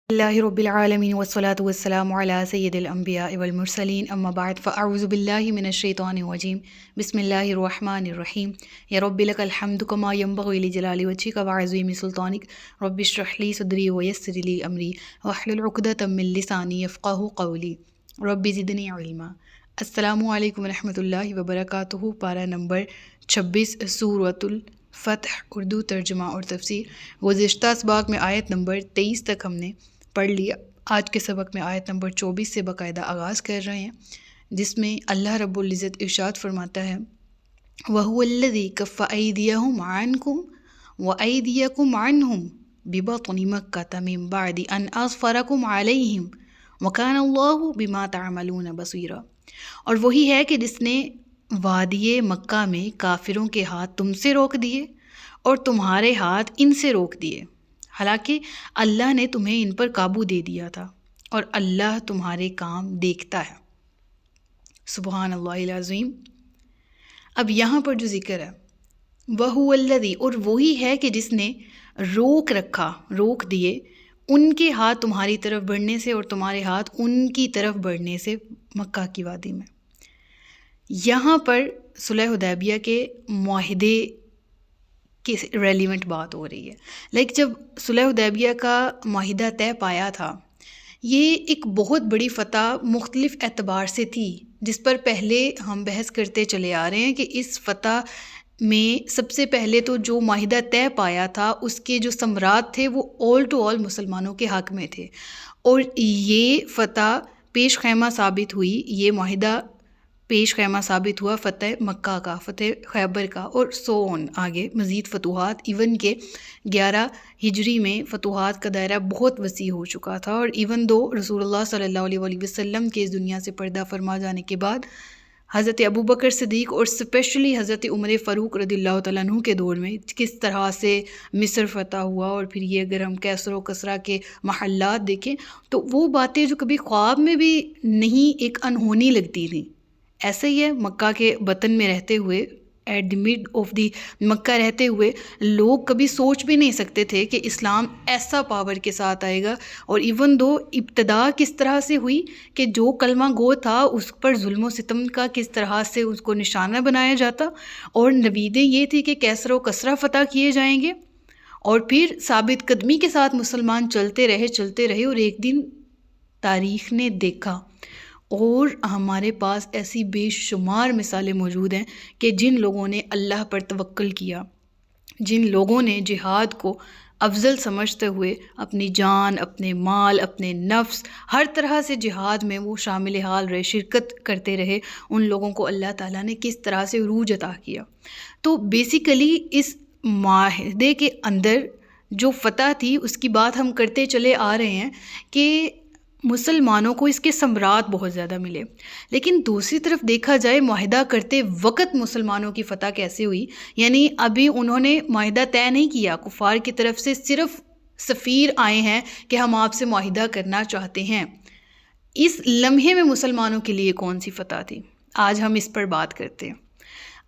اللہ رب العالمین والصلاة والسلام علی سید الانبیاء والمرسلین اما بعد فاعوذ باللہ من الشیطان الرجیم بسم اللہ الرحمن الرحیم یا رب لک الحمد کما ینبغی لجلال وجہک وعظیم سلطانک رب اشرح لی صدری ویسر لی امری واحلل عقدۃ من لسانی یفقہوا قولی رب زدنی علما۔ السلام علیکم ورحمۃ اللہ وبرکاتہ۔ پارہ نمبر 26 سورۃ الفتح، اردو ترجمہ اور تفسیر۔ گزشتہ اسباق میں آیت نمبر 23 تک ہم نے پڑھ لیا۔ آج کے سبق میں آیت نمبر 24 سے باقاعدہ آغاز کر رہے ہیں، جس میں اللہ رب العزت ارشاد فرماتا ہے وَهُوَ الَّذِي كَفَّ أَيْدِيَهُمْ عَنْكُمْ وَأَيْدِيَكُمْ عَنْهُمْ بِبَطْنِ مَكَّةَ مِنْ بَعْدِ أَنْ أَظْفَرَكُمْ عَلَيْهِمْ وَكَانَ اللَّهُ بِمَا تَعْمَلُونَ بَصِيرًا۔ اور وہی ہے کہ جس نے وادی مکہ میں کافروں کے ہاتھ تم سے روک دیے اور تمہارے ہاتھ ان سے روک دیے، حالانکہ اللہ نے تمہیں ان پر قابو دے دیا تھا اور اللہ تمہارے کام دیکھتا ہے۔ سبحان اللہ العظیم۔ اب یہاں پر جو ذکر ہے وَهُوَ الَّذِي، اور وہی ہے کہ جس نے روک دیے ان کے ہاتھ تمہاری طرف بڑھنے سے اور تمہارے ہاتھ ان کی طرف بڑھنے سے مکہ کی وادی میں۔ یہاں پر صلح حدیبیہ کے معاہدے کی ریلیونٹ بات ہو رہی ہے۔ جب صلح حدیبیہ کا معاہدہ طے پایا تھا، یہ ایک بہت بڑی فتح مختلف اعتبار سے تھی، جس پر پہلے ہم بحث کرتے چلے آ رہے ہیں کہ اس فتح میں سب سے پہلے تو جو معاہدہ طے پایا تھا اس کے جو ثمرات تھے وہ آل ٹو آل مسلمانوں کے حق میں تھے، اور یہ فتح پیش خیمہ ثابت ہوئی، یہ معاہدہ پیش خیمہ ثابت ہوا فتح مکہ کا، فتح خیبر کا، اور سو آن آگے مزید فتوحات، ایون کہ 11 ہجری میں فتوحات کا دائرہ بہت وسیع ہو چکا تھا، اور ایون دو رسول اللہ صلی اللہ علیہ وآلہ وسلم کے اس دنیا سے پردہ فرما جانے کے بعد حضرت ابوبکر صدیق اور اسپیشلی حضرت عمر فاروق رضی اللہ تعالیٰ عنہ کے دور میں کس طرح سے مصر فتح ہوا، اور پھر یہ اگر ہم کیسر و کسرا کے محلات دیکھیں تو وہ باتیں جو کبھی خواب میں بھی نہیں ایک انہونی لگتی تھیں، ایسے ہی ہے مکہ کے بطن میں رہتے ہوئے، at the mid of the Mecca رہتے ہوئے لوگ کبھی سوچ بھی نہیں سکتے تھے کہ اسلام ایسا پاور کے ساتھ آئے گا، اور ایون دو ابتدا کس طرح سے ہوئی کہ جو کلمہ گو تھا اس پر ظلم و ستم کا کس طرح سے اس کو نشانہ بنایا جاتا، اور نویدیں یہ تھی کہ کیسر و کسرا فتح کیے جائیں گے، اور پھر ثابت قدمی کے ساتھ مسلمان چلتے رہے، اور ایک دن تاریخ نے دیکھا، اور ہمارے پاس ایسی بے شمار مثالیں موجود ہیں کہ جن لوگوں نے اللہ پر توکل کیا، جن لوگوں نے جہاد کو افضل سمجھتے ہوئے اپنی جان، اپنے مال، اپنے نفس، ہر طرح سے جہاد میں وہ شامل حال رہے، شرکت کرتے رہے، ان لوگوں کو اللہ تعالیٰ نے کس طرح سے عروج عطا کیا۔ تو بیسیکلی اس معاہدے کے اندر جو فتح تھی اس کی بات ہم کرتے چلے آ رہے ہیں کہ مسلمانوں کو اس کے ثمرات بہت زیادہ ملے، لیکن دوسری طرف دیکھا جائے معاہدہ کرتے وقت مسلمانوں کی فتح کیسے ہوئی، یعنی ابھی انہوں نے معاہدہ طے نہیں کیا، کفار کی طرف سے صرف سفیر آئے ہیں کہ ہم آپ سے معاہدہ کرنا چاہتے ہیں۔ اس لمحے میں مسلمانوں کے لیے کون سی فتح تھی، آج ہم اس پر بات کرتے ہیں۔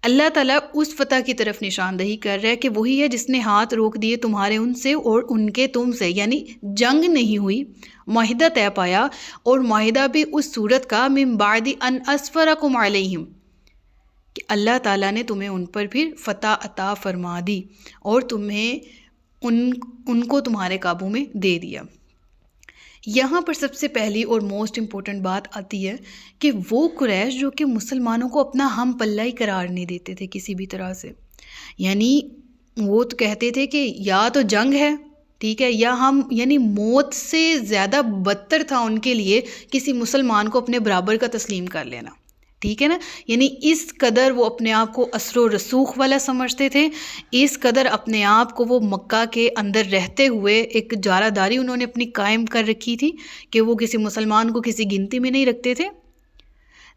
اللہ تعالیٰ اس فتح کی طرف نشاندہی کر رہا ہے کہ وہی ہے جس نے ہاتھ روک دیے تمہارے ان سے اور ان کے تم سے، یعنی جنگ نہیں ہوئی، معاہدہ طے پایا، اور معاہدہ بھی اس صورت کا من بعد ان اسفرکم علیہم، کہ اللہ تعالیٰ نے تمہیں ان پر پھر فتح عطا فرما دی اور تمہیں ان کو تمہارے قابو میں دے دیا۔ یہاں پر سب سے پہلی اور موسٹ امپورٹنٹ بات آتی ہے کہ وہ قریش جو کہ مسلمانوں کو اپنا ہم پلہ ہی قرار نہیں دیتے تھے کسی بھی طرح سے، یعنی وہ تو کہتے تھے کہ یا تو جنگ ہے، ٹھیک ہے، یا ہم، یعنی موت سے زیادہ بدتر تھا ان کے لیے کسی مسلمان کو اپنے برابر کا تسلیم کر لینا، ٹھیک ہے نا، یعنی اس قدر وہ اپنے آپ کو اثر و رسوخ والا سمجھتے تھے، اس قدر اپنے آپ کو وہ مکہ کے اندر رہتے ہوئے ایک جارہ داری انہوں نے اپنی قائم کر رکھی تھی کہ وہ کسی مسلمان کو کسی گنتی میں نہیں رکھتے تھے۔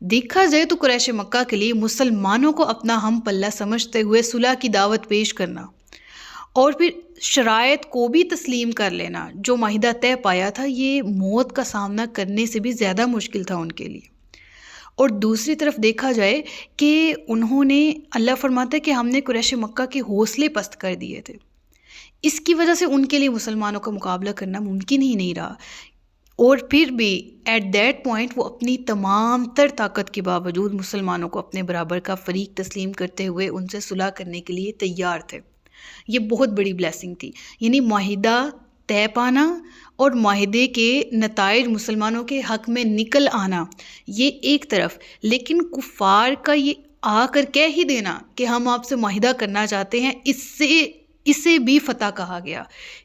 دیکھا جائے تو قریش مکہ کے لیے مسلمانوں کو اپنا ہم پلہ سمجھتے ہوئے صلح کی دعوت پیش کرنا اور پھر شرائط کو بھی تسلیم کر لینا، جو معاہدہ طے پایا تھا، یہ موت کا سامنا کرنے سے بھی زیادہ مشکل تھا ان کے لیے۔ اور دوسری طرف دیکھا جائے کہ انہوں نے، اللہ فرماتا ہے کہ ہم نے قریش مکہ کے حوصلے پست کر دیے تھے، اس کی وجہ سے ان کے لیے مسلمانوں کا مقابلہ کرنا ممکن ہی نہیں رہا، اور پھر بھی ایٹ دیٹ پوائنٹ وہ اپنی تمام تر طاقت کے باوجود مسلمانوں کو اپنے برابر کا فریق تسلیم کرتے ہوئے ان سے صلح کرنے کے لیے تیار تھے۔ یہ بہت بڑی بلیسنگ تھی، یعنی معاہدہ طے پانا اور معاہدے کے نتائج مسلمانوں کے حق میں نکل آنا یہ ایک طرف، لیکن کفار کا یہ آ کر کہہ ہی دینا کہ ہم آپ سے معاہدہ کرنا چاہتے ہیں، اسے بھی فتح کہا گیا،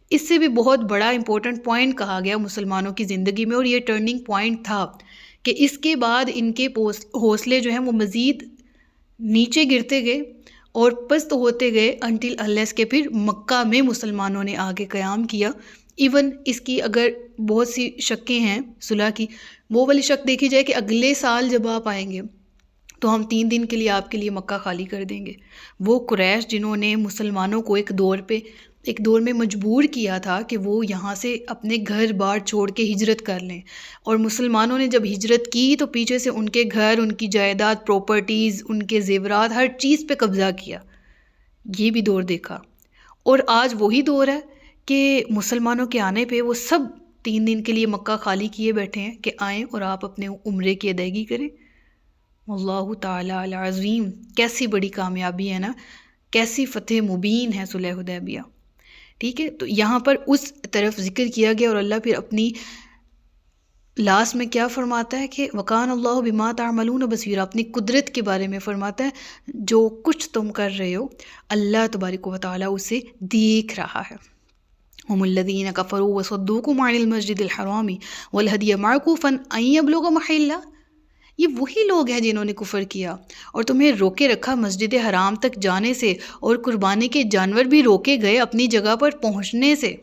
اس سے بھی بہت بڑا امپورٹنٹ پوائنٹ کہا گیا مسلمانوں کی زندگی میں، اور یہ ٹرننگ پوائنٹ تھا کہ اس کے بعد ان کے حوصلے جو ہیں وہ مزید نیچے گرتے گئے اور پست ہوتے گئے انٹل انلیس کہ پھر مکہ میں مسلمانوں نے آگے قیام کیا۔ ایون اس کی اگر بہت سی شکیں ہیں صلح کی، وہ والی شک دیکھی جائے کہ اگلے سال جب آپ آئیں گے تو ہم 3 دن کے لیے آپ کے لیے مکہ خالی کر دیں گے۔ وہ قریش جنہوں نے مسلمانوں کو ایک دور میں مجبور کیا تھا کہ وہ یہاں سے اپنے گھر بار چھوڑ کے ہجرت کر لیں، اور مسلمانوں نے جب ہجرت کی تو پیچھے سے ان کے گھر، ان کی جائیداد، پراپرٹیز، ان کے زیورات، ہر چیز پہ قبضہ کیا، یہ بھی دور دیکھا۔ اور آج وہی دور ہے کہ مسلمانوں کے آنے پہ وہ سب 3 دن کے لیے مکہ خالی کیے بیٹھے ہیں کہ آئیں اور آپ اپنے عمرے کی ادائیگی کریں۔ اللہ تعالیٰ العظیم، کیسی بڑی کامیابی ہے نا، کیسی فتح مبین ہے صلح حدیبیہ۔ ٹھیک ہے، تو یہاں پر اس طرف ذکر کیا گیا، اور اللہ پھر اپنی لاسٹ میں کیا فرماتا ہے کہ وَقَانَ اللَّهُ بِمَا تَعْمَلُونَ بَصِيرًا، اپنی قدرت کے بارے میں فرماتا ہے جو کچھ تم کر رہے ہو اللہ تبارک و تعالیٰ اسے دیکھ رہا ہے۔ هُمُ الَّذِينَ كَفَرُوا وَصَدُّوكُمْ عَنِ الْمَسْجِدِ الْحَرَامِ وَالْهَدْيَ مَعْكُوفًا أَن يَبْلُغَ مَحِلَّهُ، یہ وہی لوگ ہیں جنہوں نے کفر کیا اور تمہیں روکے رکھا مسجد حرام تک جانے سے، اور قربانی کے جانور بھی روکے گئے اپنی جگہ پر پہنچنے سے،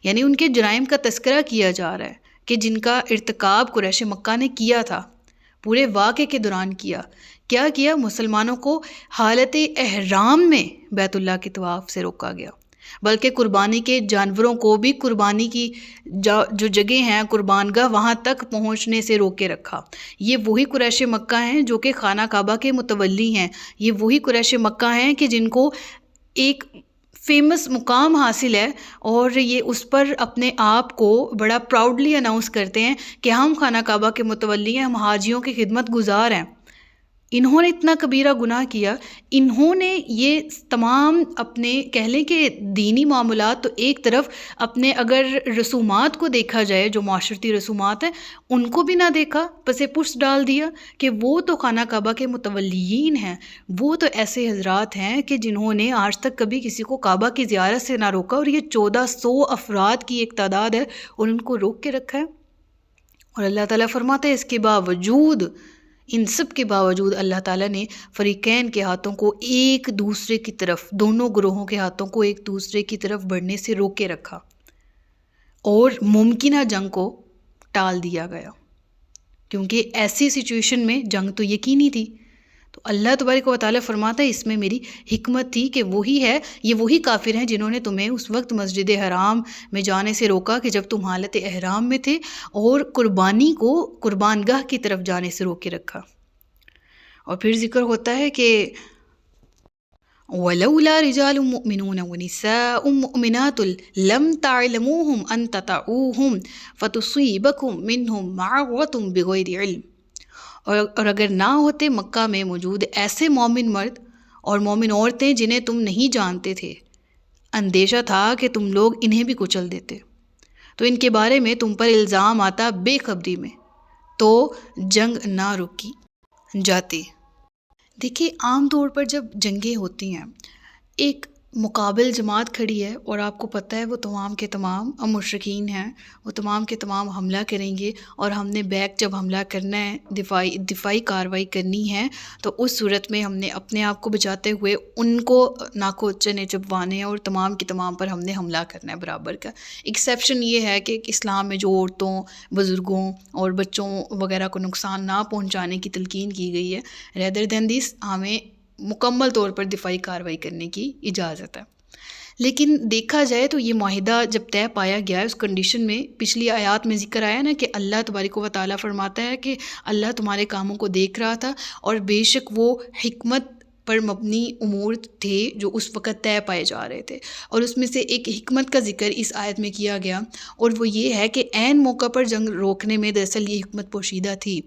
یعنی ان کے جرائم کا تذکرہ کیا جا رہا ہے کہ جن کا ارتکاب قریش مکہ نے کیا تھا، پورے واقعے کے دوران کیا کیا، مسلمانوں کو حالت احرام میں بیت اللہ کے طواف سے روکا گیا، بلکہ قربانی کے جانوروں کو بھی قربانی کی جو جگہ ہیں قربان گاہ وہاں تک پہنچنے سے روکے رکھا۔ یہ وہی قریش مکہ ہیں جو کہ خانہ کعبہ کے متولی ہیں، یہ وہی قریش مکہ ہیں کہ جن کو ایک فیمس مقام حاصل ہے، اور یہ اس پر اپنے آپ کو بڑا پراؤڈلی اناؤنس کرتے ہیں کہ ہم خانہ کعبہ کے متولی ہیں، ہم حاجیوں کی خدمت گزار ہیں۔ انہوں نے اتنا کبیرہ گناہ کیا، انہوں نے یہ تمام اپنے کہہ لیں کہ دینی معاملات تو ایک طرف، اپنے اگر رسومات کو دیکھا جائے جو معاشرتی رسومات ہیں ان کو بھی نہ دیکھا، پس پشت ڈال دیا کہ وہ تو خانہ کعبہ کے متولیین ہیں، وہ تو ایسے حضرات ہیں کہ جنہوں نے آج تک کبھی کسی کو کعبہ کی زیارت سے نہ روکا، اور یہ 1400 افراد کی ایک تعداد ہے اور ان کو روک کے رکھا ہے۔ اور اللہ تعالیٰ فرماتا ہے اس کے باوجود، ان سب کے باوجود اللہ تعالیٰ نے فریقین کے ہاتھوں کو ایک دوسرے کی طرف، دونوں گروہوں کے ہاتھوں کو ایک دوسرے کی طرف بڑھنے سے روکے رکھا، اور ممکنہ جنگ کو ٹال دیا گیا، کیونکہ ایسی سچویشن میں جنگ تو یقینی تھی۔ تو اللہ تبارک و تعالیٰ فرماتا ہے اس میں میری حکمت تھی کہ یہ وہی کافر ہیں جنہوں نے تمہیں اس وقت مسجد حرام میں جانے سے روکا کہ جب تم حالت احرام میں تھے، اور قربانی کو قربان گاہ کی طرف جانے سے روکے رکھا۔ اور پھر ذکر ہوتا ہے کہ وَلَوْلَا رِجَالٌ مُؤْمِنُونَ وَنِسَاءٌ مُؤْمِنَاتٌ لَمْ تَعْلَمُوهُمْ أَن تَطَئُوهُمْ فَتُصِيبَكُم مِّنْهُمْ مَعَرَّةٌ بِغَيْرِ عِلْمٍ، اور اگر نہ ہوتے مکہ میں موجود ایسے مومن مرد اور مومن عورتیں جنہیں تم نہیں جانتے تھے، اندیشہ تھا کہ تم لوگ انہیں بھی کچل دیتے، تو ان کے بارے میں تم پر الزام آتا بے خبری میں، تو جنگ نہ روکی جاتی۔ دیکھیے عام طور پر جب جنگیں ہوتی ہیں، ایک مقابل جماعت کھڑی ہے اور آپ کو پتہ ہے وہ تمام کے تمام مشرکین ہیں، وہ تمام کے تمام حملہ کریں گے، اور ہم نے بیک جب حملہ کرنا ہے، دفاعی کارروائی کرنی ہے، تو اس صورت میں ہم نے اپنے آپ کو بچاتے ہوئے ان کو ناکو چنے چبوانے ہیں، اور تمام کے تمام پر ہم نے حملہ کرنا ہے برابر کا۔ ایکسیپشن یہ ہے کہ اسلام میں جو عورتوں، بزرگوں اور بچوں وغیرہ کو نقصان نہ پہنچانے کی تلقین کی گئی ہے، ریدر دین دس ہمیں مکمل طور پر دفاعی کارروائی کرنے کی اجازت ہے۔ لیکن دیکھا جائے تو یہ معاہدہ جب طے پایا گیا ہے، اس کنڈیشن میں پچھلی آیات میں ذکر آیا نا کہ اللہ تبارک و تعالیٰ فرماتا ہے کہ اللہ تمہارے کاموں کو دیکھ رہا تھا، اور بے شک وہ حکمت پر مبنی امور تھے جو اس وقت طے پائے جا رہے تھے، اور اس میں سے ایک حکمت کا ذکر اس آیت میں کیا گیا، اور وہ یہ ہے کہ عین موقع پر جنگ روکنے میں دراصل یہ حکمت پوشیدہ تھی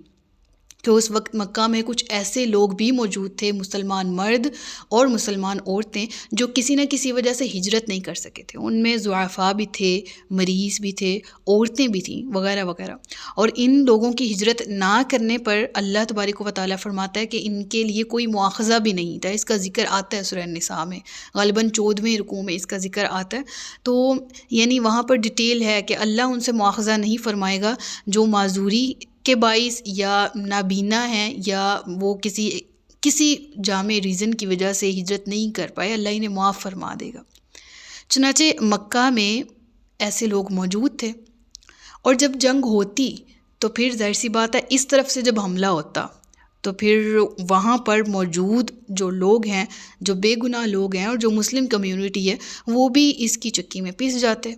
کہ اس وقت مکہ میں کچھ ایسے لوگ بھی موجود تھے، مسلمان مرد اور مسلمان عورتیں، جو کسی نہ کسی وجہ سے ہجرت نہیں کر سکے تھے۔ ان میں ضعفاء بھی تھے، مریض بھی تھے، عورتیں بھی تھیں وغیرہ وغیرہ، اور ان لوگوں کی ہجرت نہ کرنے پر اللہ تبارک و تعالیٰ فرماتا ہے کہ ان کے لیے کوئی مواخذہ بھی نہیں تھا۔ اس کا ذکر آتا ہے سورہ النساء میں، غالباً 14ویں رکوع میں اس کا ذکر آتا ہے۔ تو یعنی وہاں پر ڈیٹیل ہے کہ اللہ ان سے مواخذہ نہیں فرمائے گا جو معذوری کے باعث یا نابینا ہیں یا وہ کسی جامع ریزن کی وجہ سے ہجرت نہیں کر پائے، اللہ انہیں معاف فرما دے گا۔ چنانچہ مکہ میں ایسے لوگ موجود تھے، اور جب جنگ ہوتی تو پھر ظاہر سی بات ہے اس طرف سے جب حملہ ہوتا تو پھر وہاں پر موجود جو لوگ ہیں، جو بے گناہ لوگ ہیں اور جو مسلم کمیونٹی ہے، وہ بھی اس کی چکی میں پس جاتے۔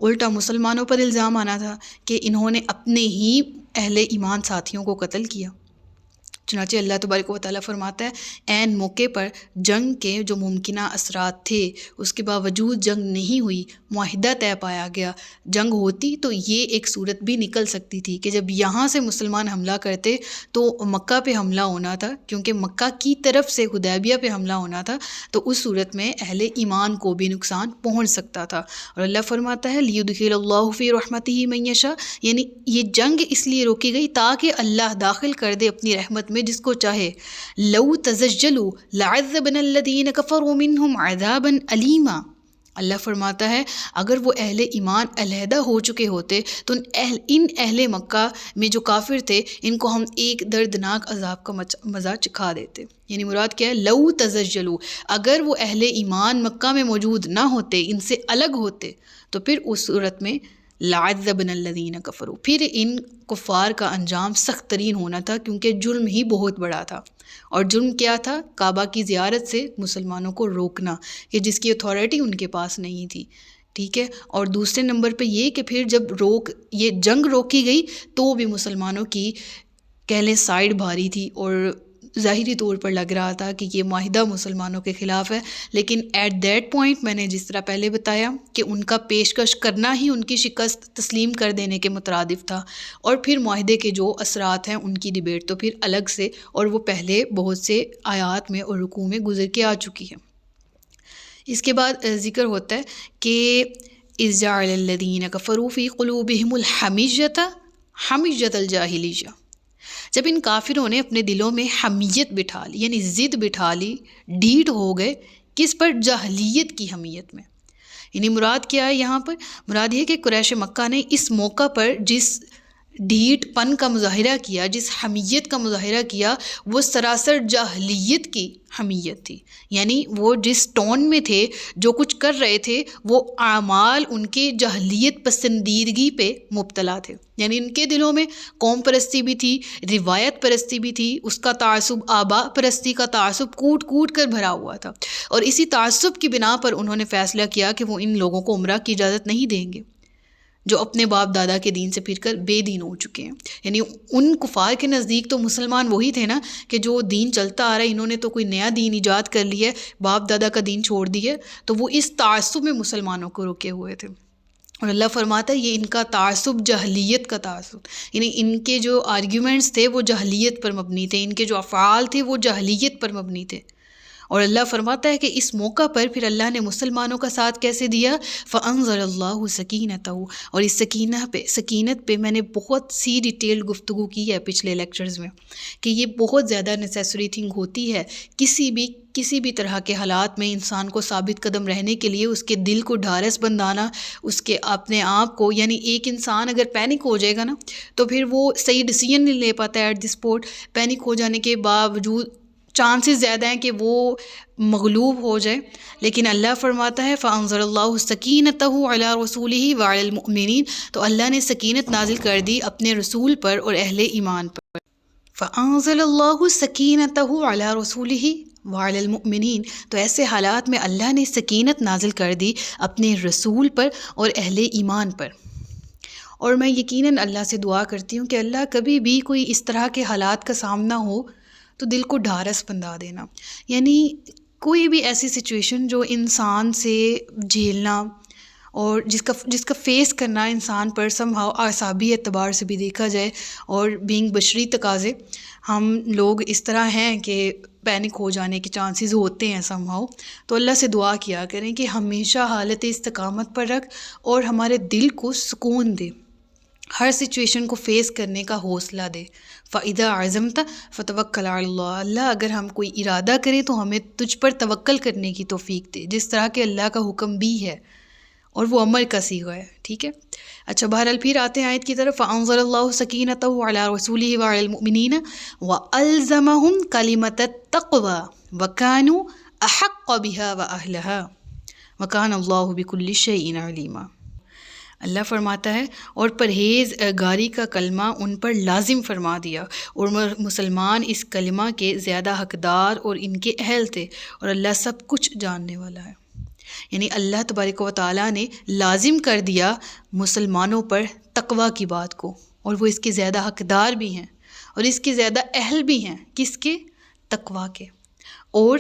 الٹا مسلمانوں پر الزام آنا تھا کہ انہوں نے اپنے ہی اہل ایمان ساتھیوں کو قتل کیا۔ چنانچہ اللہ تبارک و تعالیٰ فرماتا ہے عین موقع پر جنگ کے جو ممکنہ اثرات تھے، اس کے باوجود جنگ نہیں ہوئی، معاہدہ طے پایا گیا۔ جنگ ہوتی تو یہ ایک صورت بھی نکل سکتی تھی کہ جب یہاں سے مسلمان حملہ کرتے تو مکہ پہ حملہ ہونا تھا، کیونکہ مکہ کی طرف سے حدیبیہ پہ حملہ ہونا تھا، تو اس صورت میں اہل ایمان کو بھی نقصان پہنچ سکتا تھا۔ اور اللہ فرماتا ہے لیدخل اللہ فی رحمتہ من یشاء، یعنی یہ جنگ اس لیے روکی گئی تاکہ اللہ داخل کر دے اپنی رحمت میں جس کو چاہے۔ لو تزجلوا لعذبنا الذین کفروا منہم عذابا علیما، اللہ فرماتا ہے اگر وہ اہل ایمان علیحدہ ہو چکے ہوتے تو ان اہل مکہ میں جو کافر تھے ان کو ہم ایک دردناک عذاب کا مزہ چکھا دیتے۔ یعنی مراد کیا ہے؟ لو تزجلوا، اگر وہ اہل ایمان مکہ میں موجود نہ ہوتے، ان سے الگ ہوتے، تو پھر اس صورت میں لعذبنا الذین کفروا، پھر ان کفار کا انجام سخت ترین ہونا تھا، کیونکہ جرم ہی بہت بڑا تھا۔ اور جرم کیا تھا؟ کعبہ کی زیارت سے مسلمانوں کو روکنا، کہ جس کی اتھارٹی ان کے پاس نہیں تھی، ٹھیک ہے۔ اور دوسرے نمبر پہ یہ کہ پھر جب یہ جنگ روکی گئی تو بھی مسلمانوں کی کہہ لیں سائیڈ بھاری تھی، اور ظاہری طور پر لگ رہا تھا کہ یہ معاہدہ مسلمانوں کے خلاف ہے، لیکن ایٹ دیٹ پوائنٹ میں نے جس طرح پہلے بتایا کہ ان کا پیشکش کرنا ہی ان کی شکست تسلیم کر دینے کے مترادف تھا، اور پھر معاہدے کے جو اثرات ہیں ان کی ڈیبیٹ تو پھر الگ سے، اور وہ پہلے بہت سے آیات میں اور رکوع میں گزر کے آ چکی ہے۔ اس کے بعد ذکر ہوتا ہے کہ اذ جعل الذین کفروا فی قلوبہم الحمیۃ حمیۃ الجاہلیہ، جب ان کافروں نے اپنے دلوں میں حمیت بٹھا لی، یعنی ضد بٹھا لی، ڈھیٹ ہو گئے، کس پر؟ جاہلیت کی حمیت میں۔ یعنی مراد کیا ہے یہاں پر؟ مراد یہ کہ قریش مکہ نے اس موقع پر جس ڈھیٹ پن کا مظاہرہ کیا، جس حمیت کا مظاہرہ کیا، وہ سراسر جاہلیت کی حمیت تھی۔ یعنی وہ جس ٹون میں تھے، جو کچھ کر رہے تھے، وہ اعمال ان کے جاہلیت پسندیدگی پہ مبتلا تھے۔ یعنی ان کے دلوں میں قوم پرستی بھی تھی، روایت پرستی بھی تھی، اس کا تعصب، آبا پرستی کا تعصب کوٹ کوٹ کر بھرا ہوا تھا، اور اسی تعصب کی بنا پر انہوں نے فیصلہ کیا کہ وہ ان لوگوں کو عمرہ کی اجازت نہیں دیں گے جو اپنے باپ دادا کے دین سے پھر کر بے دین ہو چکے ہیں۔ یعنی ان کفار کے نزدیک تو مسلمان وہی تھے نا کہ جو دین چلتا آ رہا ہے، انہوں نے تو کوئی نیا دین ایجاد کر لیا ہے، باپ دادا کا دین چھوڑ دیا، تو وہ اس تعصب میں مسلمانوں کو روکے ہوئے تھے۔ اور اللہ فرماتا ہے یہ ان کا تعصب جاہلیت کا تعصب، یعنی ان کے جو آرگیومنٹس تھے وہ جاہلیت پر مبنی تھے، ان کے جو افعال تھے وہ جاہلیت پر مبنی تھے۔ اور اللہ فرماتا ہے کہ اس موقع پر پھر اللہ نے مسلمانوں کا ساتھ کیسے دیا؟ فَأَنزَلَ اللَّهُ سَكِينَتَهُ، اور اس سکینت پہ میں نے بہت سی ڈیٹیل گفتگو کی ہے پچھلے لیکچرز میں، کہ یہ بہت زیادہ نیسیسری تھنگ ہوتی ہے کسی بھی طرح کے حالات میں انسان کو ثابت قدم رہنے کے لیے، اس کے دل کو ڈھارس بندھانا، اس کے اپنے آپ کو، یعنی ایک انسان اگر پینک ہو جائے گا نا تو پھر وہ صحیح ڈیسیژن نہیں لے پاتا ہے ایٹ دی اسپوٹ۔ پینک ہو جانے کے باوجود چانسز زیادہ ہیں کہ وہ مغلوب ہو جائے، لیکن اللہ فرماتا ہے فَأَنزَلَ اللَّهُ سَكِينَتَهُ عَلَىٰ رَسُولِهِ وَعَلَى الْمُؤْمِنِينَ، تو اللہ نے سکینت نازل کر دی اپنے رسول پر اور اہل ایمان پر۔ فَأَنزَلَ اللَّهُ سَكِينَتَهُ عَلَىٰ رَسُولِهِ وَعَلَى الْمُؤْمِنِينَ، تو ایسے حالات میں اللہ نے سکینت نازل کر دی اپنے رسول پر اور اہل ایمان پر۔ اور میں یقیناً اللہ سے دعا کرتی ہوں کہ اللہ کبھی بھی کوئی اس طرح کے حالات کا سامنا ہو تو دل کو ڈھارس بندھا دینا، یعنی کوئی بھی ایسی سچویشن جو انسان سے جھیلنا اور جس کا فیس کرنا انسان پر somehow اعصابی اعتبار سے بھی دیکھا جائے اور بینگ بشری تقاضے، ہم لوگ اس طرح ہیں کہ پینک ہو جانے کے چانسز ہوتے ہیں somehow. تو اللہ سے دعا کیا کریں کہ ہمیشہ حالت استقامت پر رکھ اور ہمارے دل کو سکون دے، ہر سچویشن کو فیس کرنے کا حوصلہ دے. فَإِذَا عَزَمْتَ فَتَوَكَّلْ عَلَى اللَّهِ، اللہ اگر ہم کوئی ارادہ کریں تو ہمیں تجھ پر توکل کرنے کی توفیق دے، جس طرح کہ اللہ کا حکم بھی ہے اور وہ عمل کا صیغہ ہے. ٹھیک ہے، اچھا بہرحال پھر آتے ہیں آیت کی طرف. فَأَنزَلَ اللَّهُ سَكِينَتَهُ عَلَى رَسُولِهِ وَعَلَى الْمُؤْمِنِينَ وَأَلْزَمَهُمْ كَلِمَةَ التَّقْوَى وَكَانُوا أَحَقَّ بِهَا وَأَهْلَهَا وَكَانَ اللَّهُ بِكُلِّ شَيْءٍ عَلِيمًا. اللہ فرماتا ہے اور پرہیز گاری کا کلمہ ان پر لازم فرما دیا، اور مسلمان اس کلمہ کے زیادہ حقدار اور ان کے اہل تھے، اور اللہ سب کچھ جاننے والا ہے. یعنی اللہ تبارک و تعالیٰ نے لازم کر دیا مسلمانوں پر تقوی کی بات کو، اور وہ اس کے زیادہ حقدار بھی ہیں اور اس کے زیادہ اہل بھی ہیں. کس کے؟ تقوی کے. اور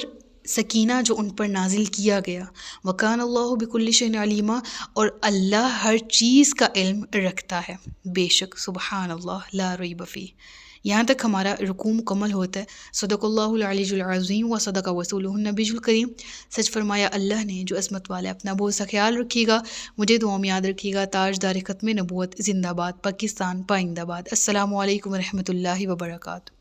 سکینہ جو ان پر نازل کیا گیا، وَكَانَ اللَّهُ بِكُلِّ شَيْءٍ عَلِيمًا، اور اللہ ہر چیز کا علم رکھتا ہے. بے شک، سبحان اللہ لا ریب فیہ. یہاں تک ہمارا رکوع مکمل ہوتا ہے. صدق اللہ العلی العظیم و صدق رسولہ النبی الکریم. سچ فرمایا اللہ نے جو عظمت والا ہے. اپنا بہت سا خیال رکھیے گا، مجھے دعاؤں میں یاد رکھیے گا. تاجدار ختم نبوت زندہ باد، پاکستان پائندہ باد. السلام علیکم ورحمۃ اللہ وبرکاتہ.